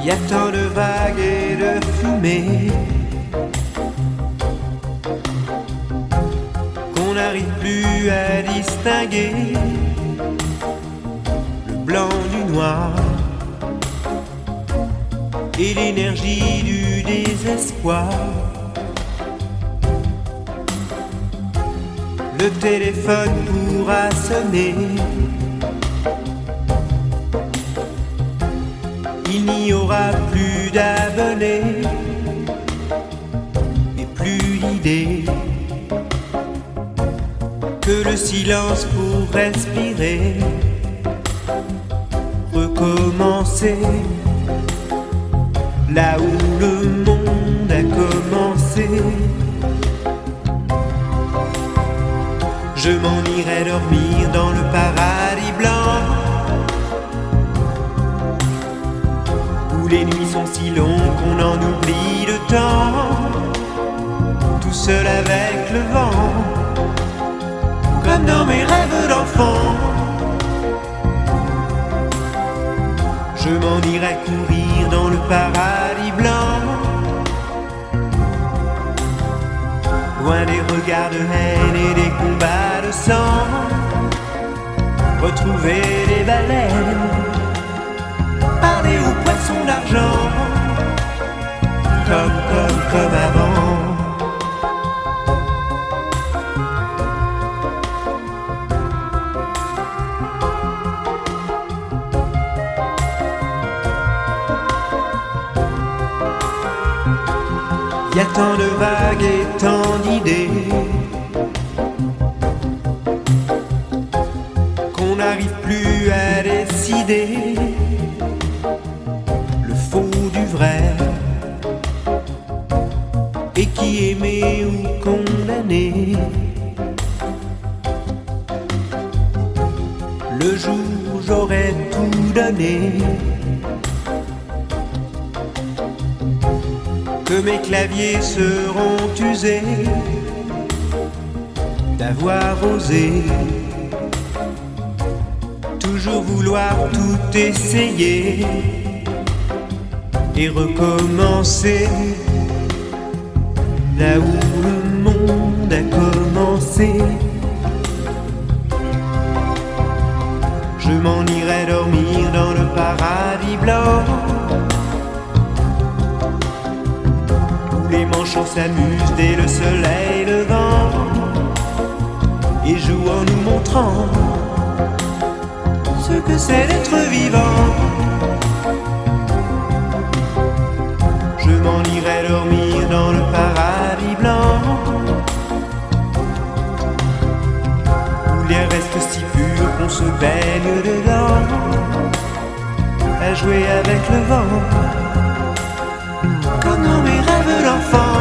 Y a tant de vagues et de fumée qu'on n'arrive plus à distinguer le blanc du noir et l'énergie du désespoir. Le téléphone pourra sonner, il n'y aura plus d'abonnés et plus d'idées que le silence pour respirer, recommencer là où le monde a commencé. Je m'en irai dormir dans le paradis blanc où les nuits sont si longues qu'on en oublie le temps, tout seul avec le vent, comme dans mes rêves d'enfant. Je m'en irai courir dans le paradis blanc, loin des regards de haine et des combats de sang, retrouver les baleines, parler aux poissons d'argent, comme avant. Y a tant de vagues et tant d'idées qu'on n'arrive plus à décider le faux du vrai, et qui aimé ou condamné. Le jour où j'aurais tout donné, que mes claviers seront usés d'avoir osé toujours vouloir tout essayer et recommencer là où le monde a commencé. Je m'en irai dormir dans le paradis blanc, les manchots s'amusent dès le soleil levant et jouent en nous montrant ce que c'est d'être vivant. Je m'en irai dormir dans le paradis blanc où l'air reste si pur qu'on se baigne dedans, à jouer avec le vent, comme dans mes rêves d'enfant,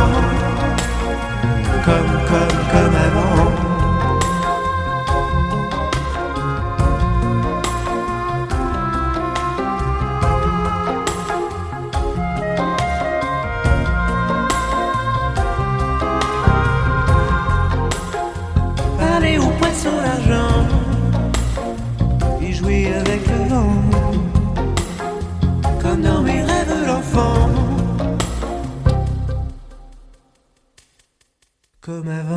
comme avant. Parler aux poissons d'argent et jouer avec le vent, comme dans mes rêves d'enfant, comme avant.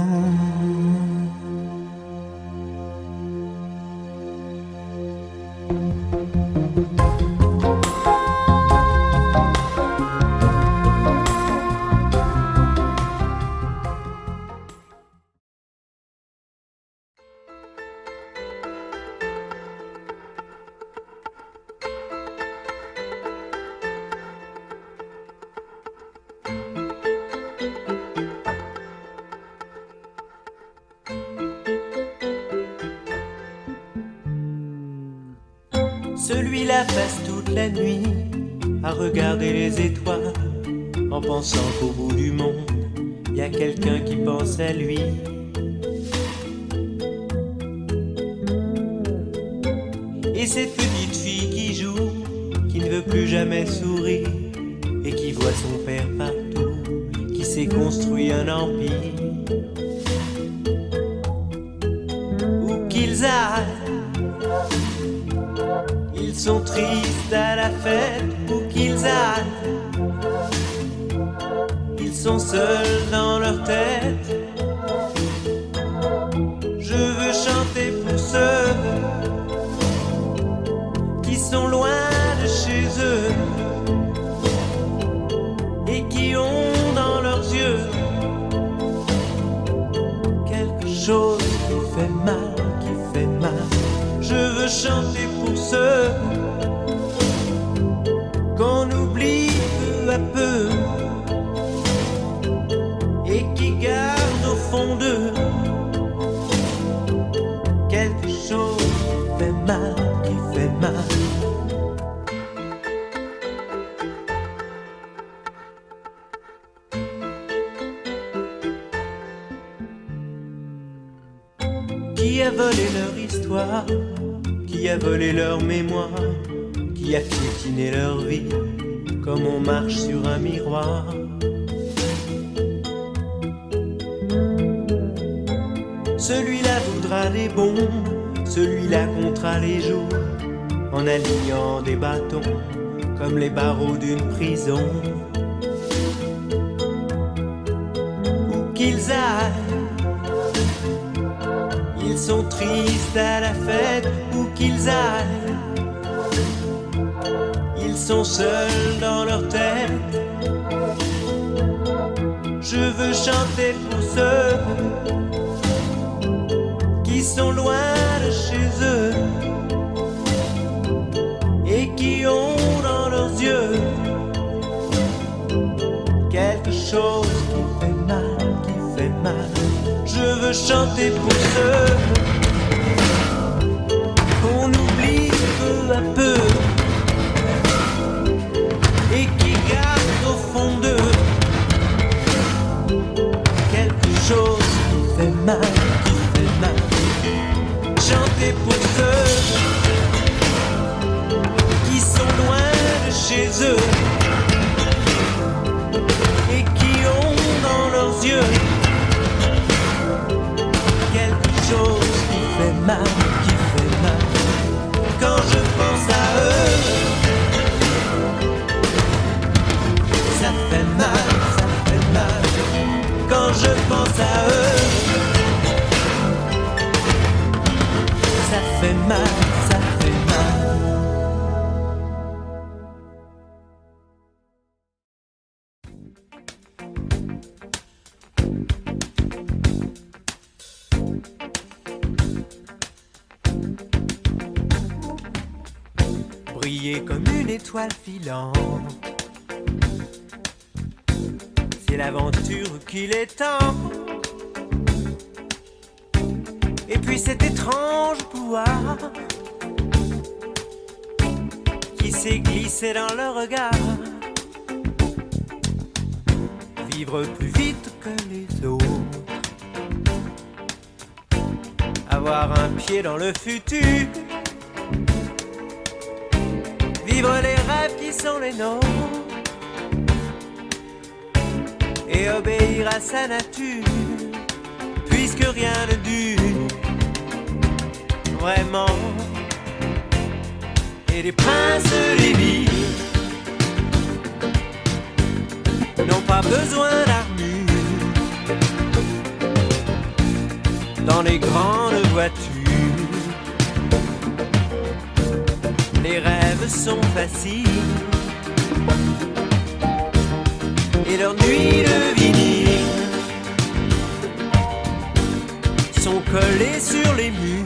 Celui-là passe toute la nuit à regarder les étoiles, en pensant qu'au bout du monde, y a quelqu'un qui pense à lui. Et cette petite fille qui joue, qui ne veut plus jamais sourire, et qui voit son père partout, qui s'est construit un empire. Où qu'ils aillent, ils sont tristes à la fête où qu'ils aillent. Ils sont seuls dans leur tête. Je veux chanter pour ceux qui sont loin de chez eux et qui ont dans leurs yeux quelque chose qui fait mal, qui fait mal. Je veux chanter pour ceux qu'on oublie peu à peu et qui gardent au fond d'eux quelque chose qui fait mal, qui fait mal. Qui a volé leur histoire, qui a volé leur mémoire, qui a piétiné leur vie comme on marche sur un miroir. Celui-là voudra des bons, celui-là comptera les jours en alignant des bâtons comme les barreaux d'une prison. Où qu'ils aillent, ils sont tristes à la fête, où qu'ils aillent. Ils sont seuls dans leur tête. Je veux chanter pour ceux qui sont loin de chez eux et qui ont dans leurs yeux quelque chose qui fait mal, qui fait mal. Je veux chanter pour ceux qu'on oublie peu à peu et qui gardent au fond d'eux quelque chose qui fait mal, qui fait mal. Chanter pour ceux qui sont loin de chez eux et qui ont dans leurs yeux quelque chose qui fait mal, qui fait mal. Quand je pense à eux, ça fait mal, ça fait mal. Quand je pense à eux, ça fait mal, ça fait mal. Briller comme une étoile filante, c'est l'aventure qu'il est temps. Et puis cet étrange pouvoir qui s'est glissé dans le regard. Vivre plus vite que les autres, avoir un pied dans le futur, vivre les rêves qui sont les nôtres et obéir à sa nature, puisque rien ne dure vraiment. Et les princes des villes n'ont pas besoin d'armure dans les grandes voitures. Les rêves sont faciles et leurs nuits de vinyle sont collées sur les murs.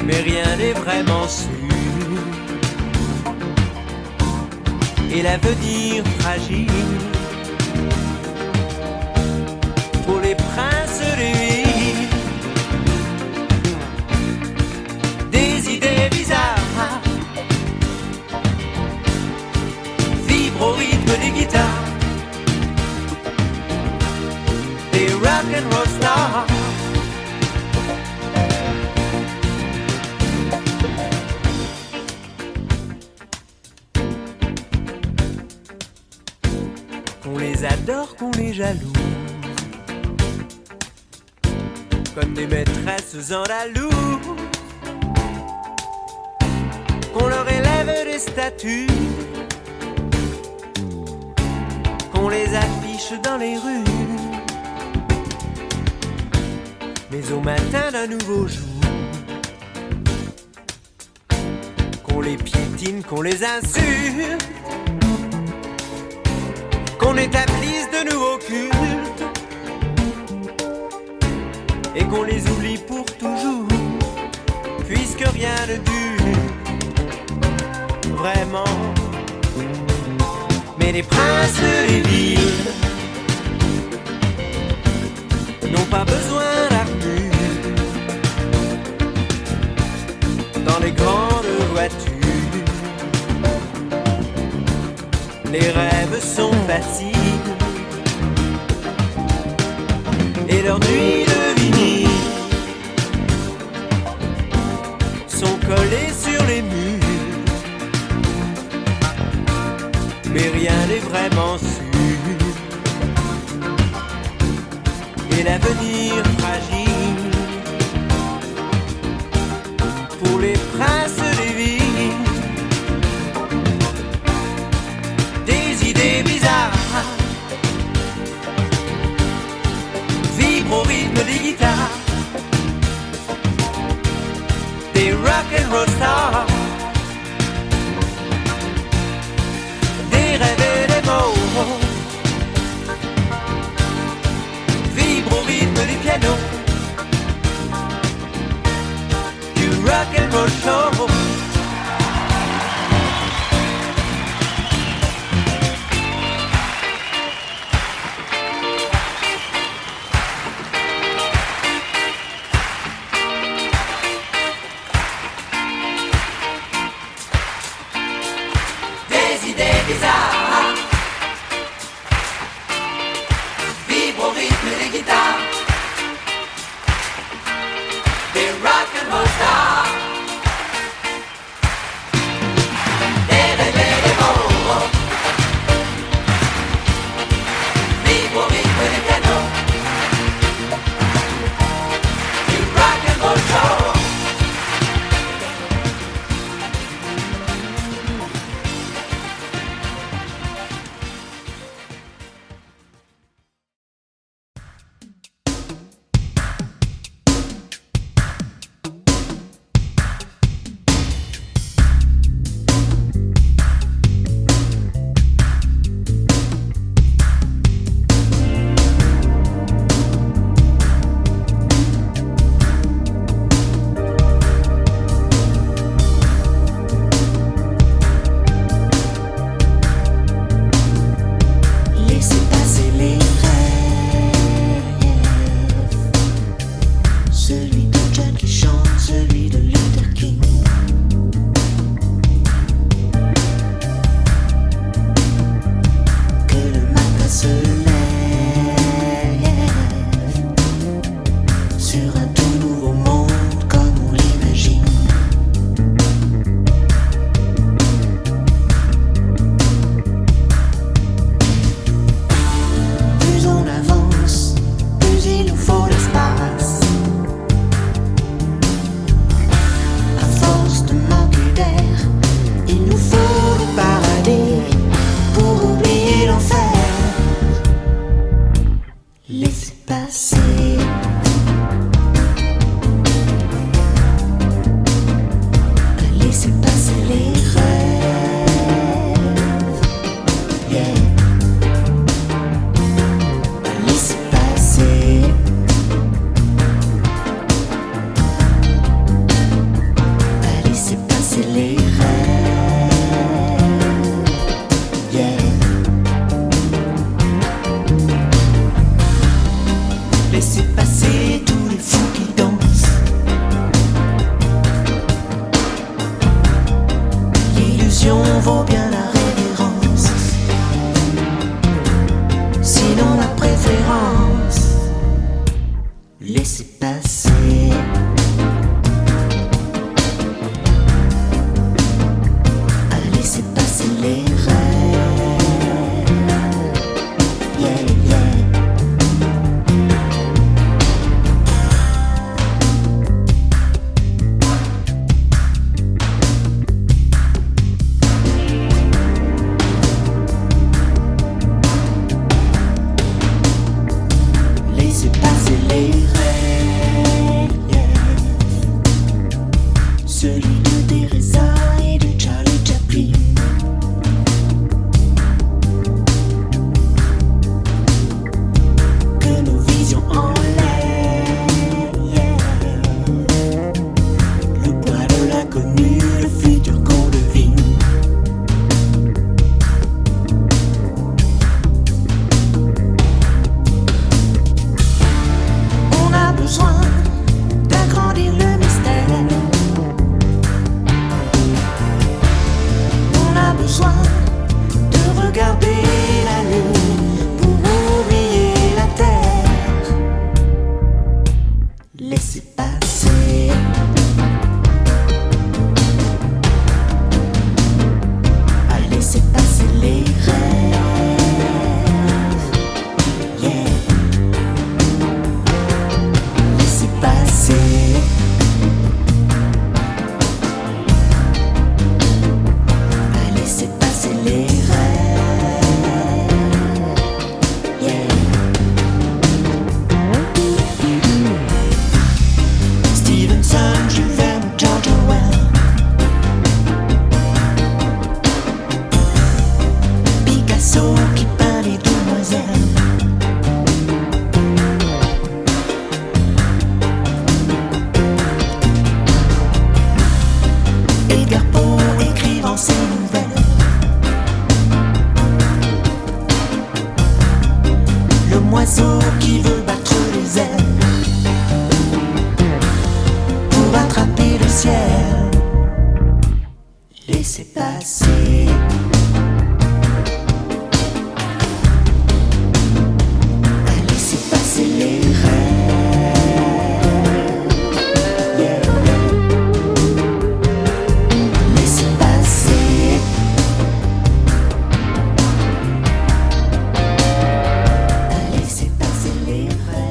Mais rien n'est vraiment sûr et l'avenir fragile pour les princes des villes. Des idées bizarres vibrent au rythme des guitares, des rock'n'roll stars. Qu'on les adore, qu'on les jalouse, comme des maîtresses andalouse. les statues, qu'on les affiche dans les rues. Mais au matin d'un nouveau jour, qu'on les piétine, qu'on les insulte, qu'on établisse de nouveaux cultes et qu'on les oublie pour toujours, puisque rien ne dure vraiment. Mais les princes des villes n'ont pas besoin d'armure dans les grandes voitures. Les rêves sont faciles et leurs nuits de vinyle sont collées sur les murs. Mais rien n'est vraiment sûr et l'avenir fragile pour les princes des villes. Des idées bizarres vibrent au rythme des guitares, des rock and roll stars, des rêves et des mots vibrent au rythme des pianos, du rock and roll show. Des idées bizarres vibrent au rythme des guitares, des rock and roll stars, des rêves et des mots vibrent au rythme des pianos, du rock and roll show. Laissez passer les rêves, celui de John qui chante, celui de Luther King. Que le matin se lève sur un tout nouveau monde comme on l'imagine. Plus on avance, plus il nous faut l'espace. À force de manquer d'air, il nous faut le paradis pour oublier l'enfer. Laissez passer. Laissez passer les rêves. Yeah. Laissez passer. Laissez passer les rêves. Yeah. Laissez passer tous les fous qui dansent. L'illusion vaut bien la révérence. Sinon la préférence. Laissez passer. Laissez passer les rêves. Yeah, yeah. Edgar Poe écrivant ses nouvelles. L'homme oiseau qui veut battre les ailes pour attraper le ciel. Laissez passer. Laissez passer les rêves. Yeah. Laissez passer. Laissez passer les rêves.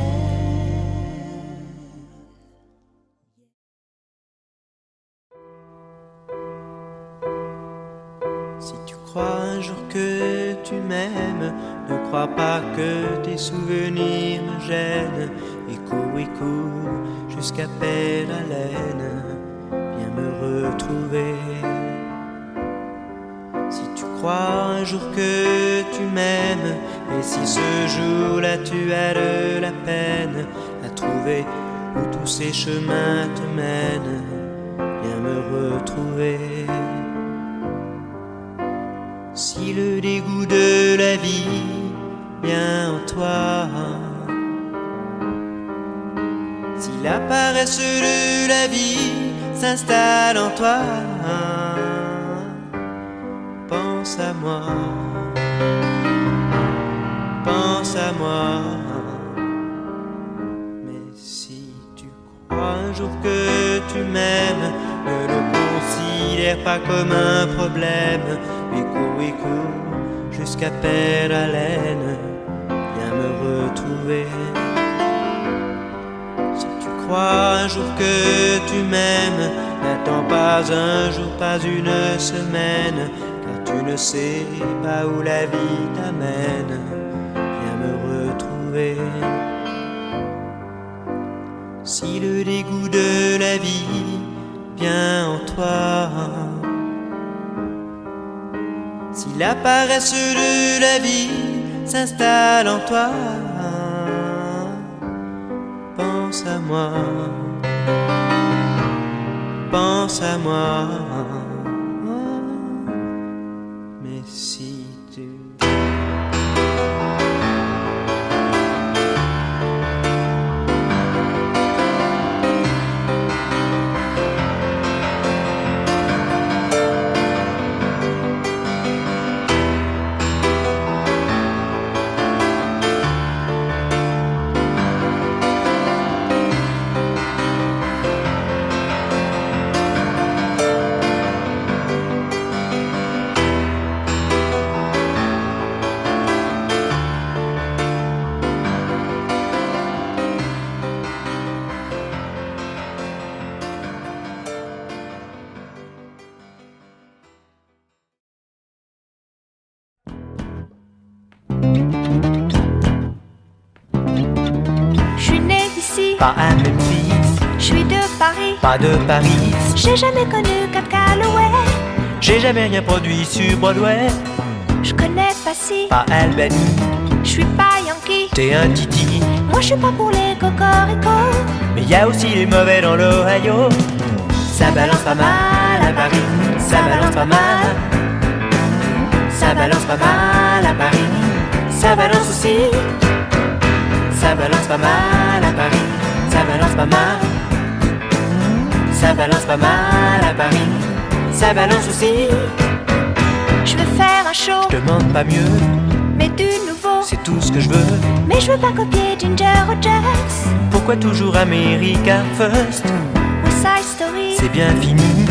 Si tu crois un jour que tu m'aimes, ne crois pas que tes souvenirs me gênent. Et cours jusqu'à Père Haleine, viens me retrouver. Si tu crois un jour que tu m'aimes, et si ce jour-là tu as de la peine à trouver où tous ces chemins te mènent, viens me retrouver. Si le dégoût de la vie vient en toi, si la paresse de la vie s'installe en toi, pense à moi, pense à moi. Mais si tu crois un jour que tu m'aimes, ne le considère pas comme un problème. Et cours jusqu'à Père Haleine, viens me retrouver. Si tu crois un jour que tu m'aimes, n'attends pas un jour, pas une semaine, car tu ne sais pas où la vie t'amène. Viens me retrouver. Si le dégoût de la vie vient en toi, si la paresse de la vie s'installe en toi, pense à moi, pense à moi. Mais si tu... Pas à Memphis, Je suis de Paris, pas de Paris. j'ai jamais connu Cab Calloway. J'ai jamais rien produit sur Broadway. Je connais pas si, Pas Albany, je suis pas Yankee. t'es un titi. Moi je suis pas pour les cocoricots. Mais y a aussi les mauvais dans l'Ohio. Ça balance pas mal à Paris, ça balance pas mal. Ça balance pas mal à Paris, ça balance aussi. Ça balance pas mal à Paris, ça balance pas mal. Ça balance pas mal à Paris, ça balance aussi. Je veux faire un show, Je demande pas mieux, mais du nouveau. c'est tout ce que je veux. Mais je veux pas copier Ginger Rogers Pourquoi toujours America First? ou Side Story. C'est bien fini,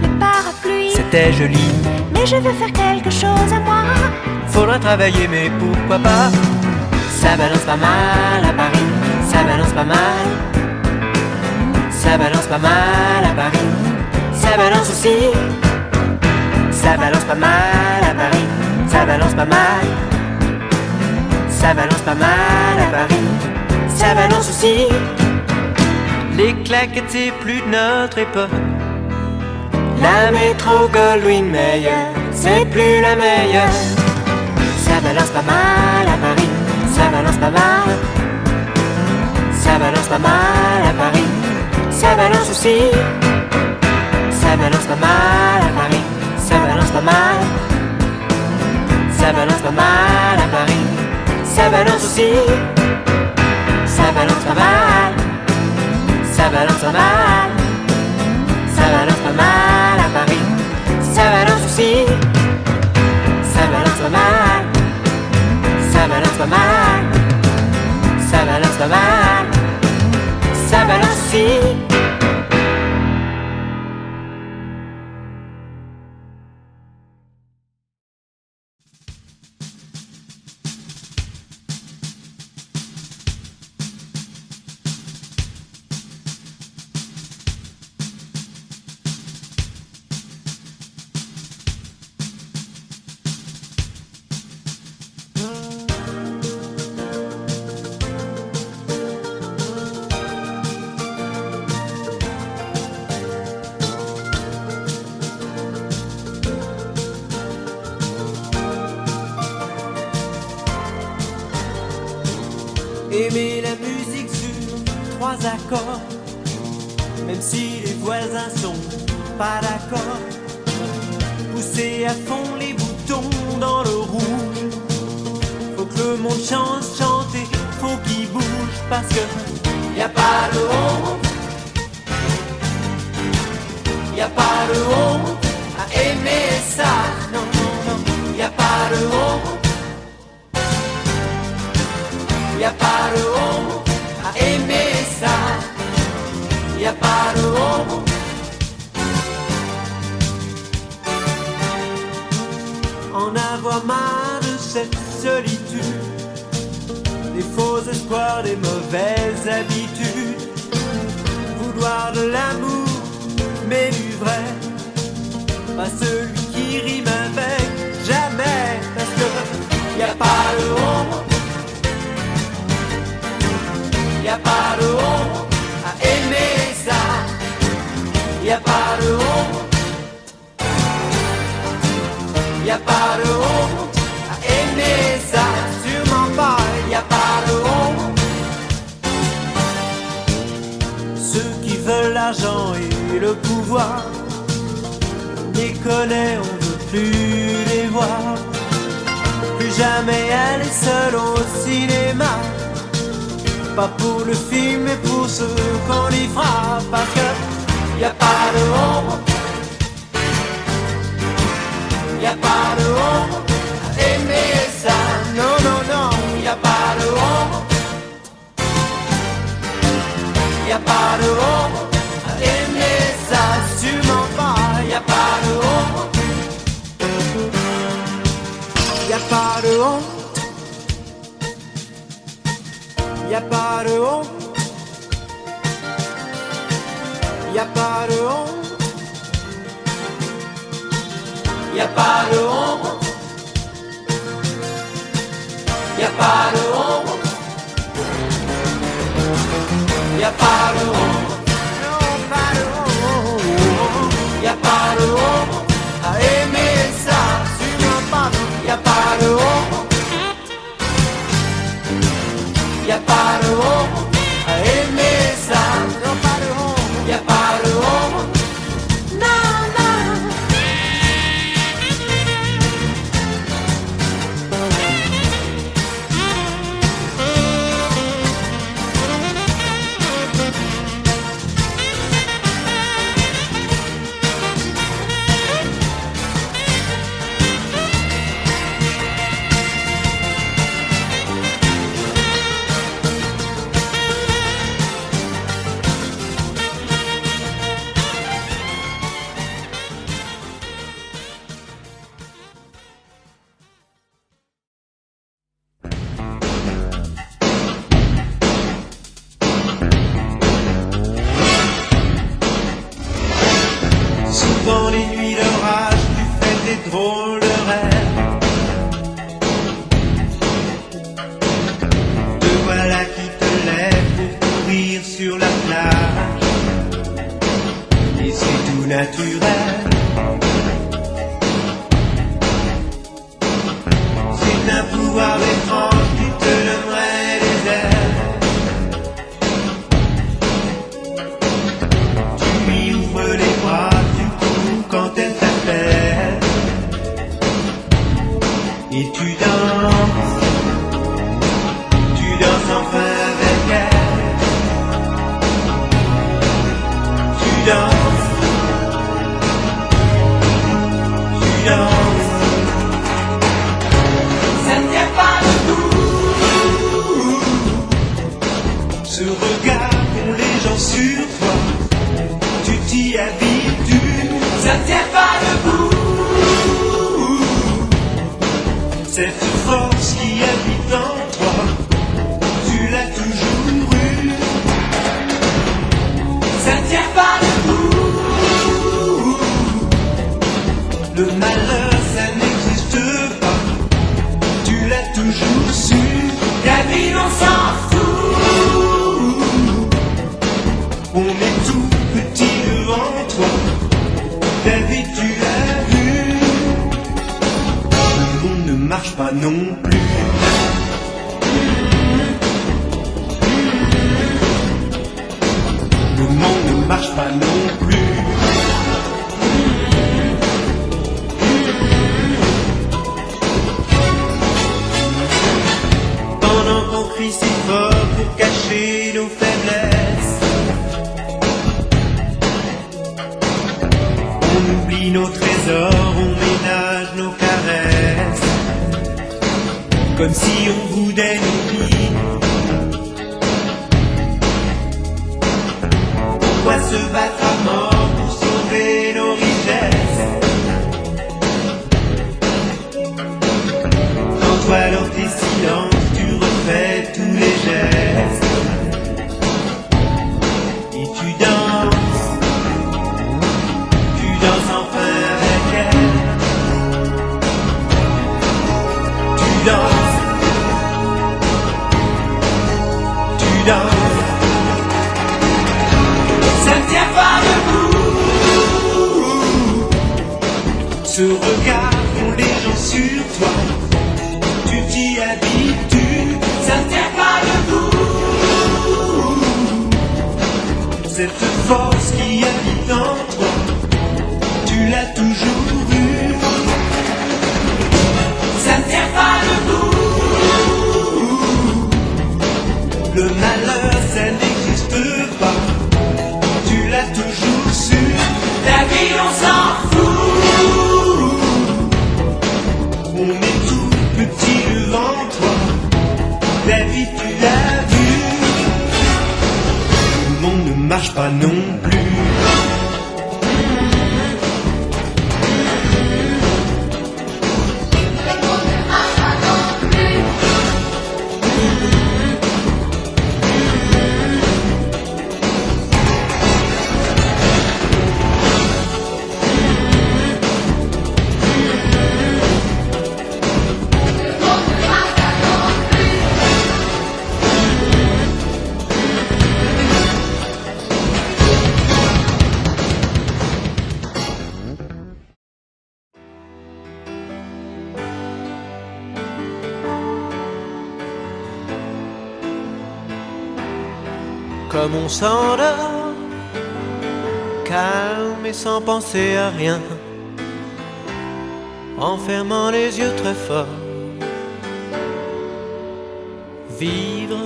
Le parapluie, c'était joli. mais je veux faire quelque chose à moi. Faudra travailler mais pourquoi pas. Ça balance pas mal à Paris, ça balance pas mal. Ça balance pas mal à Paris, ça balance aussi. Ça balance pas mal à Paris, ça balance pas mal. Ça balance pas mal à Paris, ça balance aussi. Les claquettes c'est plus de notre époque. La métro Goldwyn Mayer, c'est plus la meilleure. Ça balance pas mal à Paris, ça balance pas mal. Ça balance pas mal à Paris, ça balance aussi. Ça Ça balance pas mal à Paris, ça balance pas mal. Ça balance pas mal à Paris, ça balance aussi. Ça balance pas mal, ça balance pas mal. Ça balance pas mal à Paris, ça balance aussi. Ça balance pas mal, ça balance pas mal. Ça balance pas mal, ça balance aussi. Aimer la musique sur 3 accords, même si les voisins sont pas d'accord. Pousser à fond les boutons dans le rouge. Faut que le monde chante, chanter, faut qu'il bouge parce que y a pas de honte. Y a pas de honte à aimer ça. Non, non, non, y a pas de honte. Y a pas de honte à aimer ça. Y a pas de honte. En avoir marre de cette solitude, des faux espoirs, des mauvaises habitudes. Vouloir de l'amour, mais du vrai, pas celui qui rime avec jamais. Parce que y a pas de honte. Y a pas de honte à aimer ça. Y a pas de honte. Y a pas de honte à aimer ça. Sûrement pas. Y a pas de honte. Ceux qui veulent l'argent et le pouvoir, on les connaît, on veut plus les voir. Plus jamais aller seul au cinéma. Pas pour le film, mais pour ceux qu'on y fera. Parce que y a pas de honte. Y a pas de honte à aimer ça. Non, non, non. Y a pas de honte. Y a pas de honte à aimer ça. Sûrement pas. Y a pas de honte. Y a pas de honte. Y a pas de honte. Y a pas de honte. Y a pas de honte. Y a pas de honte. Y a pas de honte. Non, pas de honte. Y a pas de honte à aimer ça. Sûrement pas. Y a pas de honte. Y a pas de honte à aimer ça. Non, pas de honte. Y a pas de honte. Non, non. debout. Cette force qui habite en toi, tu l'as toujours eue. Ça ne tient pas debout. Le malheur, ça n'existe pas. Tu l'as toujours su. La vie, on s'en fout. On est tout petit devant toi. Ta vie, tu l'as vu. Le monde ne marche pas non plus. Le monde ne marche pas non plus. Pendant qu'on crie si fort pour cacher nos faiblesses, on oublie nos trésors, on ménage nos caresses, comme si on boudait nos vies. Pourquoi se battre à mort pour sauver nos richesses? Quand toi dans tes silences tu refais tous les gestes et tu danses enfin avec elle. Tu danses, ça ne tient pas debout. Ce regard qu'ont les gens sur toi, tu t'y habitues. Ça ne tient pas debout. Cette force qui habite en toi, tu l'as toujours eue. Ça ne tient pas debout. Le malheur, ça n'existe pas. Tu l'as toujours su. La vie, on s'en fout. On est tout petit devant toi. La vie, tu l'as vu. Le monde ne marche pas non plus. Comme on s'endort, calme et sans penser à rien, en fermant les yeux très fort. Vivre,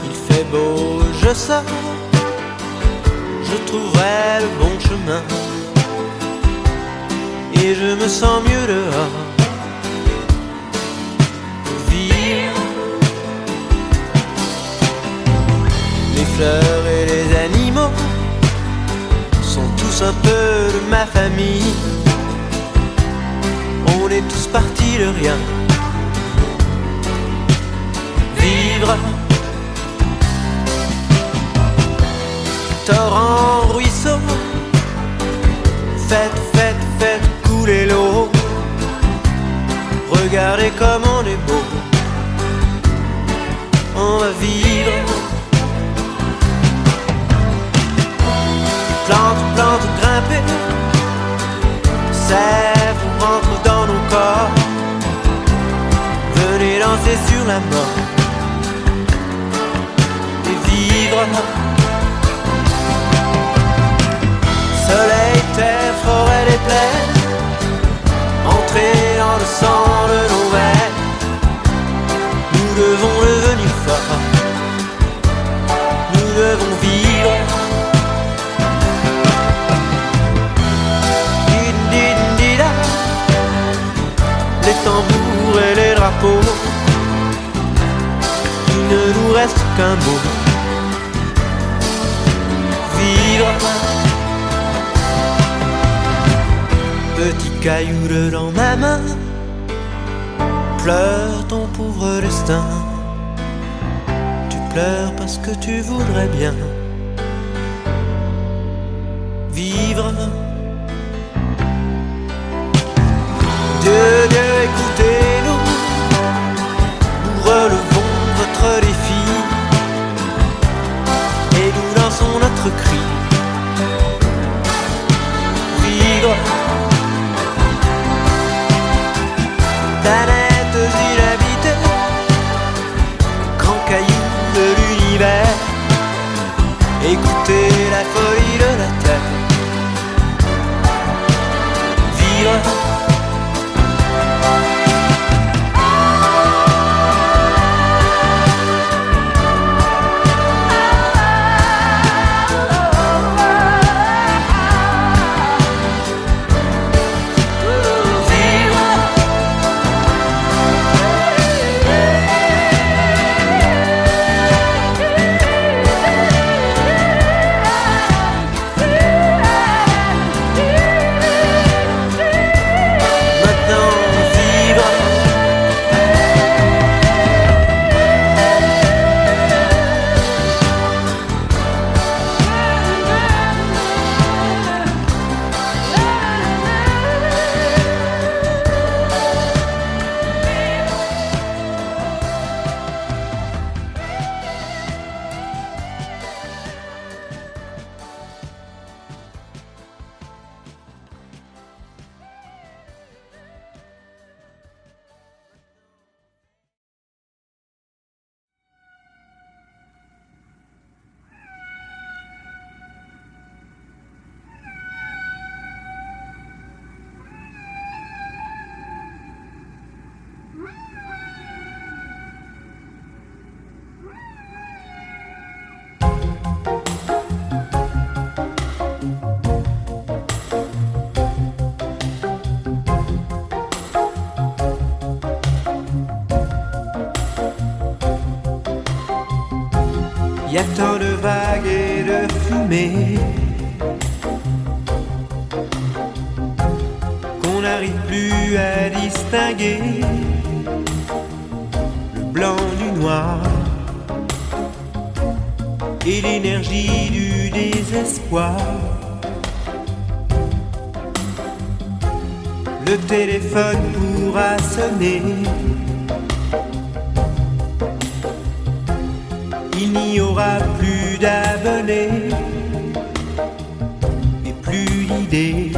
il fait beau, je sors, je trouverai le bon chemin, et je me sens mieux dehors. Vivre, les fleurs et les animaux sont tous un peu de ma famille. On est tous partis de rien. Vivre, torrent, ruisseau, faites, faites, faites couler l'eau. Regardez comme on est beau. On va vivre. Plante, plante, grimper, sève rentre dans nos corps. Venez danser sur la mort et vivre. Soleil, terre, forêt, les plaines, entrer dans le sang de nos veines. Nous devons devenir forts. Nous devons vivre. Les tambours et les drapeaux, il ne nous reste qu'un mot. Vivre. cailloux dans ma main, pleure ton pauvre destin. Tu pleures parce que tu voudrais bien vivre. Dieu, Dieu, écoutez-nous, nous relevons votre défi et nous lançons notre cri. Vivre. Planètes inhabitées, grands cailloux de l'univers, écoutez la folie de la terre. Vivre. Y a tant de vagues et de fumée qu'on n'arrive plus à distinguer le blanc du noir et l'énergie du désespoir. Le téléphone pourra sonner, il n'y aura plus d'abonnés et plus d'idées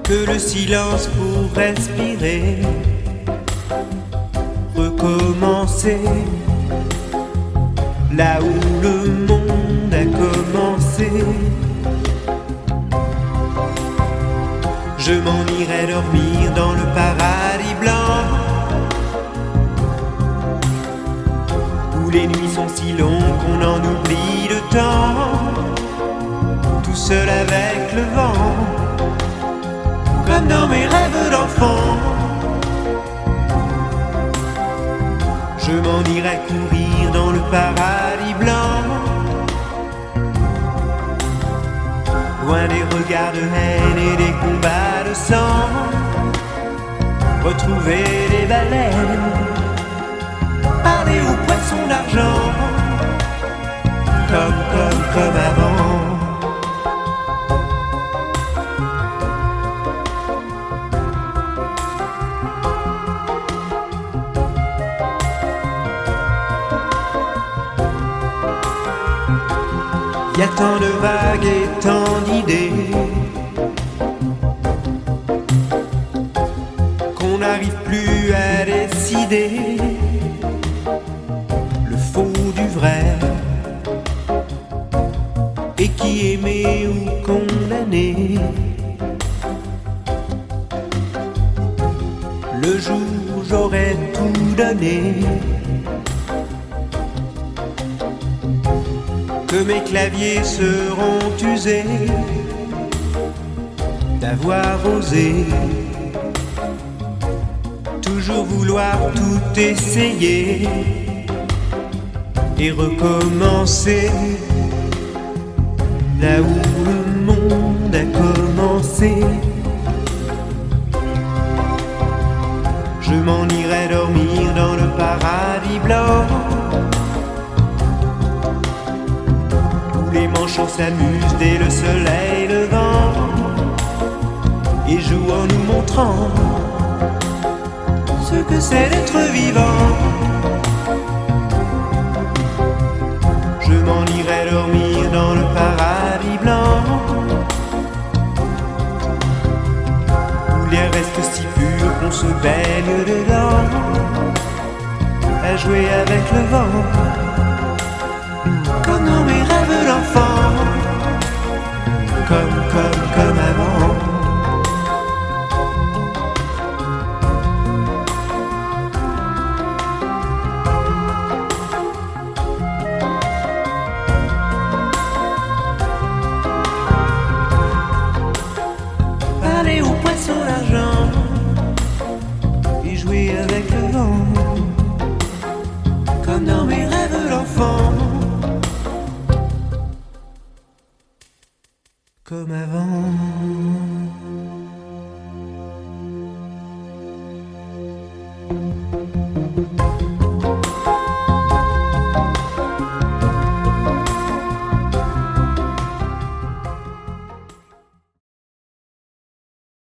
que le silence pour respirer, recommencer là où le monde a commencé. Je m'en irai dormir dans le paradis blanc où les nuits sont si longues qu'on en oublie le temps, tout seul avec le vent, comme dans mes rêves d'enfant. Je m'en irai courir dans le paradis blanc, loin des regards de haine et des combats de sang, retrouver les baleines, parler aux poissons d'argent, comme avant. Y a tant de vagues et tant d'idées qu'on n'arrive plus à décider le faux du vrai, et qui aimé ou condamné. Le jour où j'aurais tout donné, que mes claviers seront usés d'avoir osé toujours vouloir tout essayer et recommencer là où le monde monde a commencé. Je m'en irai dormir dans le paradis blanc, où les manchots s'amusent dès le soleil levant et jouent en nous montrant ce que c'est d'être vivant. Je m'en irai dormir dans le paradis blanc, où l'air reste si pur qu'on se baigne dedans, à jouer avec le vent, comme dans mes rêves d'enfant, comme avant. Aller au poisson d'argent et jouer avec le vent, comme dans mes rêves d'enfant, comme avant.